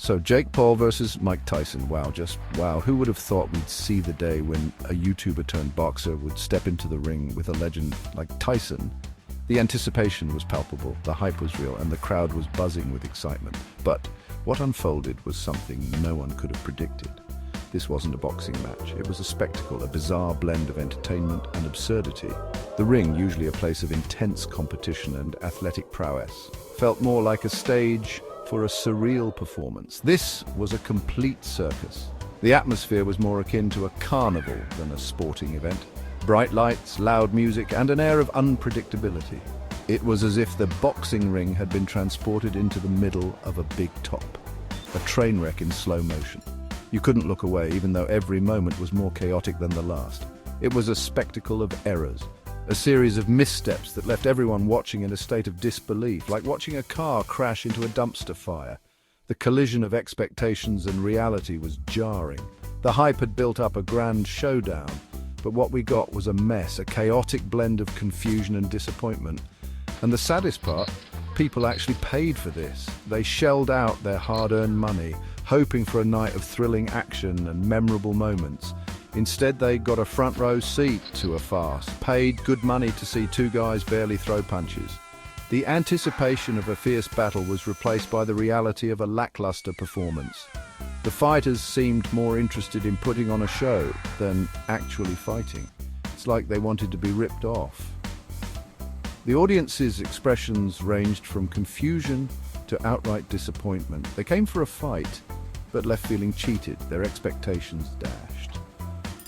So Jake Paul versus Mike Tyson. Wow, just wow. Who would have thought we'd see the day when a YouTuber turned boxer would step into the ring with a legend like Tyson? The anticipation was palpable, the hype was real, and the crowd was buzzing with excitement. But what unfolded was something no one could have predicted. This wasn't a boxing match. It was a spectacle, a bizarre blend of entertainment and absurdity. The ring, usually a place of intense competition and athletic prowess, felt more like a stage for a surreal performance. This was a complete circus. The atmosphere was more akin to a carnival than a sporting event. Bright lights, loud music, and an air of unpredictability. It was as if the boxing ring had been transported into the middle of a big top, a train wreck in slow motion. You couldn't look away, even though every moment was more chaotic than the last. It was a spectacle of errors, a series of missteps that left everyone watching in a state of disbelief, like watching a car crash into a dumpster fire. The collision of expectations and reality was jarring. The hype had built up a grand showdown, but what we got was a mess, a chaotic blend of confusion and disappointment. And the saddest part, people actually paid for this. They shelled out their hard-earned money, hoping for a night of thrilling action and memorable moments. Instead, they got a front-row seat to a farce, paid good money to see two guys barely throw punches. The anticipation of a fierce battle was replaced by the reality of a lackluster performance. The fighters seemed more interested in putting on a show than actually fighting. It's like they wanted to be ripped off. The audience's expressions ranged from confusion to outright disappointment. They came for a fight, but left feeling cheated, their expectations dashed.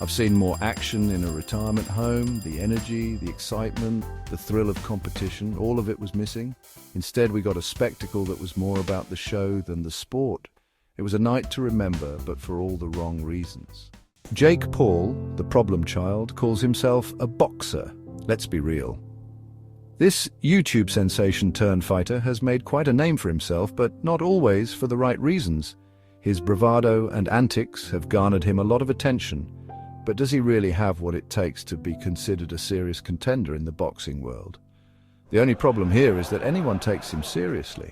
I've seen more action in a retirement home, the energy, the excitement, the thrill of competition, all of it was missing. Instead, we got a spectacle that was more about the show than the sport. It was a night to remember, but for all the wrong reasons. Jake Paul, the problem child, calls himself a boxer. Let's be real. This YouTube sensation turned fighter has made quite a name for himself, but not always for the right reasons. His bravado and antics have garnered him a lot of attention. But does he really have what it takes to be considered a serious contender in the boxing world? The only problem here is that anyone takes him seriously.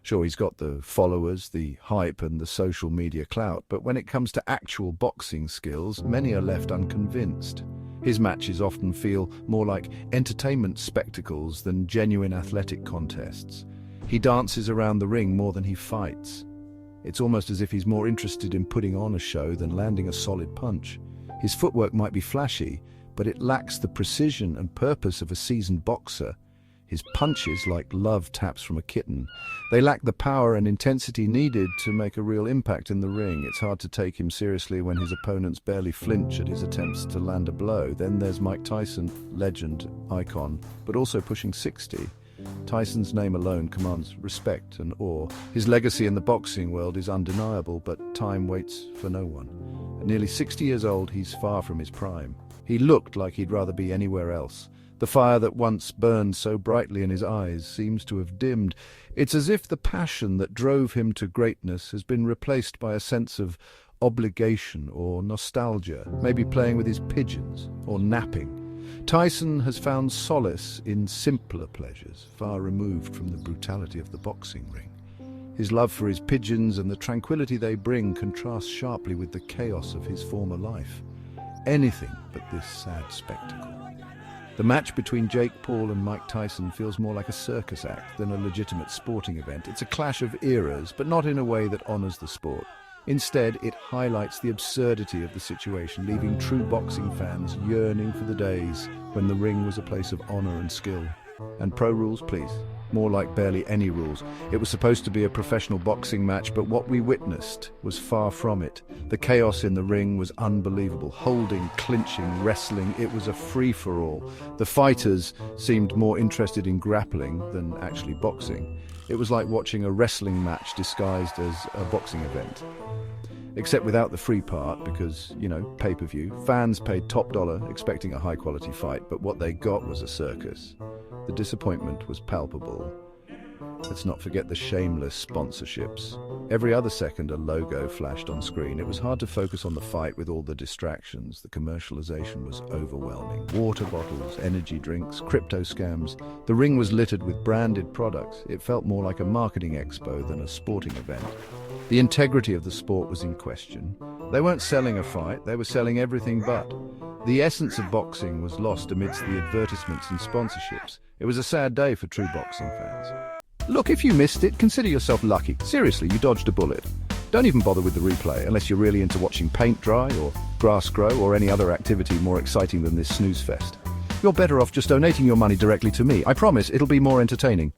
Sure, he's got the followers, the hype, and the social media clout, but when it comes to actual boxing skills, many are left unconvinced. His matches often feel more like entertainment spectacles than genuine athletic contests. He dances around the ring more than he fights. It's almost as if he's more interested in putting on a show than landing a solid punch. His footwork might be flashy, but it lacks the precision and purpose of a seasoned boxer. His punches, like love taps from a kitten, they lack the power and intensity needed to make a real impact in the ring. It's hard to take him seriously when his opponents barely flinch at his attempts to land a blow. Then there's Mike Tyson, legend, icon, but also pushing 60. Tyson's name alone commands respect and awe. His legacy in the boxing world is undeniable, but time waits for no one. At nearly 60 years old, he's far from his prime. He looked like he'd rather be anywhere else. The fire that once burned so brightly in his eyes seems to have dimmed. It's as if the passion that drove him to greatness has been replaced by a sense of obligation or nostalgia, maybe playing with his pigeons or napping. Tyson has found solace in simpler pleasures, far removed from the brutality of the boxing ring. His love for his pigeons and the tranquility they bring contrasts sharply with the chaos of his former life. Anything but this sad spectacle. The match between Jake Paul and Mike Tyson feels more like a circus act than a legitimate sporting event. It's a clash of eras, but not in a way that honors the sport. Instead, it highlights the absurdity of the situation, leaving true boxing fans yearning for the days when the ring was a place of honor and skill. And pro rules, please. More like barely any rules. It was supposed to be a professional boxing match, but what we witnessed was far from it. The chaos in the ring was unbelievable. Holding, clinching, wrestling, it was a free-for-all. The fighters seemed more interested in grappling than actually boxing. It was like watching a wrestling match disguised as a boxing event. Except without the free part, because, pay-per-view. Fans paid top dollar expecting a high-quality fight, but what they got was a circus. The disappointment was palpable. Let's not forget the shameless sponsorships. Every other second a logo flashed on screen. It was hard to focus on the fight with all the distractions. The commercialization was overwhelming. Water bottles, energy drinks, crypto scams. The ring was littered with branded products. It felt more like a marketing expo than a sporting event. The integrity of the sport was in question. They weren't selling a fight, they were selling everything but. The essence of boxing was lost amidst the advertisements and sponsorships. It was a sad day for true boxing fans. Look, if you missed it, consider yourself lucky. Seriously, you dodged a bullet. Don't even bother with the replay unless you're really into watching paint dry or grass grow or any other activity more exciting than this snooze fest. You're better off just donating your money directly to me. I promise it'll be more entertaining.